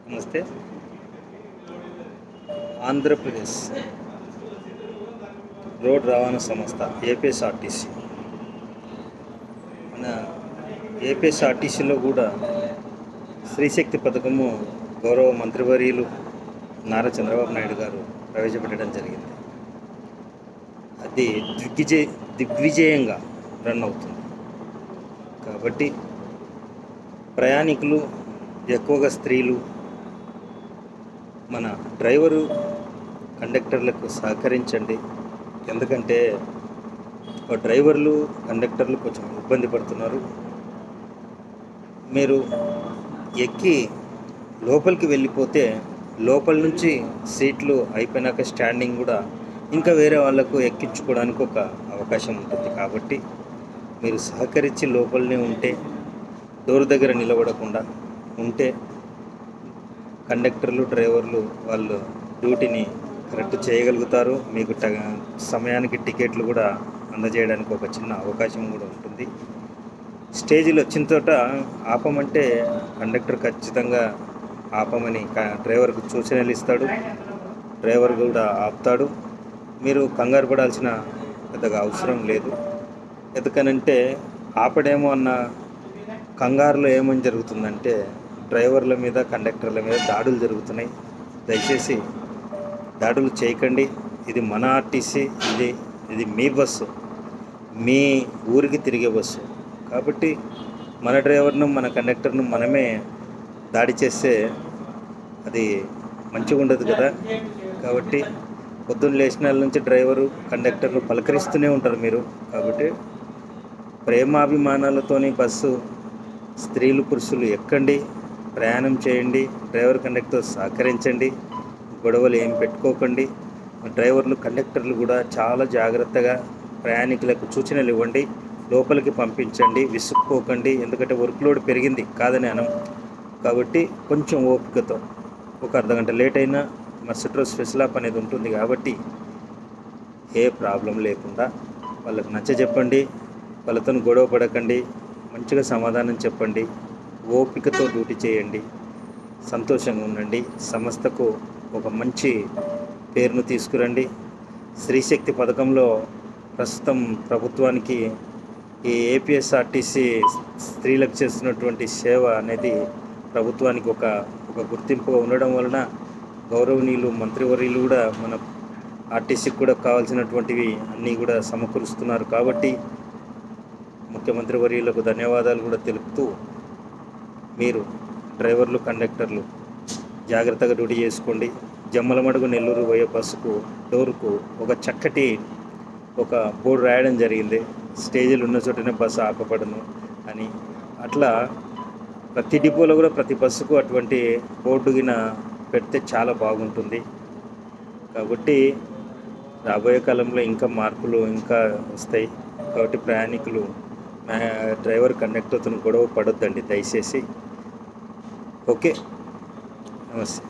నమస్తే. ఆంధ్రప్రదేశ్ రోడ్ రవాణా సంస్థ ఏపీఎస్ఆర్టీసీ. మన ఏపీఎస్ఆర్టీసీలో కూడా స్త్రీశక్తి పథకము గౌరవ మంత్రివర్యులు నారా చంద్రబాబు నాయుడు గారు ప్రవేశపెట్టడం జరిగింది. అది దిగ్విజయంగా రన్ అవుతుంది. కాబట్టి ప్రయాణికులు ఎక్కువగా స్త్రీలు మన డ్రైవరు కండక్టర్లకు సహకరించండి. ఎందుకంటే డ్రైవర్లు కండక్టర్లు కొంచెం ఇబ్బంది పడుతున్నారు. మీరు ఎక్కి లోపలికి వెళ్ళిపోతే లోపల నుంచి సీట్లు అయిపోయినాక స్టాండింగ్ కూడా ఇంకా వేరే వాళ్ళకు ఎక్కించుకోవడానికి ఒక అవకాశం ఉంటుంది. కాబట్టి మీరు సహకరించి లోపలనే ఉంటే, డోర్ దగ్గర నిలబడకుండా ఉంటే కండక్టర్లు డ్రైవర్లు వాళ్ళు డ్యూటీని కరెక్ట్ చేయగలుగుతారు. మీకు సమయానికి టికెట్లు కూడా అందజేయడానికి ఒక చిన్న అవకాశం కూడా ఉంటుంది. స్టేజీలో వచ్చిన చోట ఆపమంటే కండక్టర్ ఖచ్చితంగా ఆపమని డ్రైవర్కు సూచనలు ఇస్తాడు. డ్రైవర్ కూడా ఆపుతాడు. మీరు కంగారు పడాల్సిన పెద్దగా అవసరం లేదు. ఎందుకనంటే ఆపడేమో అన్న కంగారులో ఏమని జరుగుతుందంటే డ్రైవర్ల మీద కండక్టర్ల మీద దాడులు జరుగుతున్నాయి. దయచేసి దాడులు చేయకండి. ఇది మన ఆర్టీసీ, ఇది మీ బస్సు, మీ ఊరికి తిరిగే బస్సు. కాబట్టి మన డ్రైవర్ను మన కండక్టర్ను మనమే దాడి చేస్తే అది మంచిగా ఉండదు కదా. కాబట్టి పొద్దున్న లేచిన నుంచి డ్రైవరు కండక్టర్లు పలకరిస్తూనే ఉంటారు మీరు. కాబట్టి ప్రేమాభిమానాలతోని బస్సు స్త్రీలు పురుషులు ఎక్కండి, ప్రయాణం చేయండి. డ్రైవర్ కండక్టర్ సహకరించండి, గొడవలు ఏం పెట్టుకోకండి. డ్రైవర్లు కండక్టర్లు కూడా చాలా జాగ్రత్తగా ప్రయాణికులకు సూచనలు ఇవ్వండి, లోపలికి పంపించండి, విసుక్కోకండి. ఎందుకంటే వర్క్ లోడ్ పెరిగింది కాదని అనం. కాబట్టి కొంచెం ఓపికతో ఒక అర్ధగంట లేట్ అయినా మరుసటి రోజు స్పెషల్ ఆప్ అనేది ఉంటుంది. కాబట్టి ఏ ప్రాబ్లం లేకుండా వాళ్ళకి నచ్చజెప్పండి, వాళ్ళతో గొడవ పడకండి, మంచిగా సమాధానం చెప్పండి, ఓపికతో డ్యూటీ చేయండి, సంతోషంగా ఉండండి. సంస్థకు ఒక మంచి పేరును తీసుకురండి. స్త్రీశక్తి పథకంలో ప్రస్తుతం ప్రభుత్వానికి ఈ ఏపీఎస్ఆర్టీసీ స్త్రీలకు చేస్తున్నటువంటి సేవ అనేది ప్రభుత్వానికి ఒక గుర్తింపుగా ఉండడం వలన గౌరవనీయులు మంత్రివర్యులు కూడా మన ఆర్టీసీకి కూడా కావాల్సినటువంటివి అన్నీ కూడా సమకూరుస్తున్నారు. కాబట్టి ముఖ్యమంత్రి వర్యులకు ధన్యవాదాలు కూడా తెలుపుతూ, మీరు డ్రైవర్లు కండక్టర్లు జాగ్రత్తగా డ్యూటీ చేసుకోండి. జమ్మలమడుగు నెల్లూరు పోయే బస్సుకు డోరుకు ఒక చక్కటి ఒక బోర్డు రాయడం జరిగింది, స్టేజీలు ఉన్న చోటనే బస్సు ఆపబడను అని. అట్లా ప్రతి డిపోలో కూడా ప్రతి బస్సుకు అటువంటి బోర్డు గిన పెడితే చాలా బాగుంటుంది. కాబట్టి రాబోయే కాలంలో ఇంకా మార్పులు ఇంకా వస్తాయి. కాబట్టి ప్రయాణికులు డ్రైవర్ కండక్టర్తో గొడవ పడొద్దండి దయచేసి. ఓకే, నమస్తే.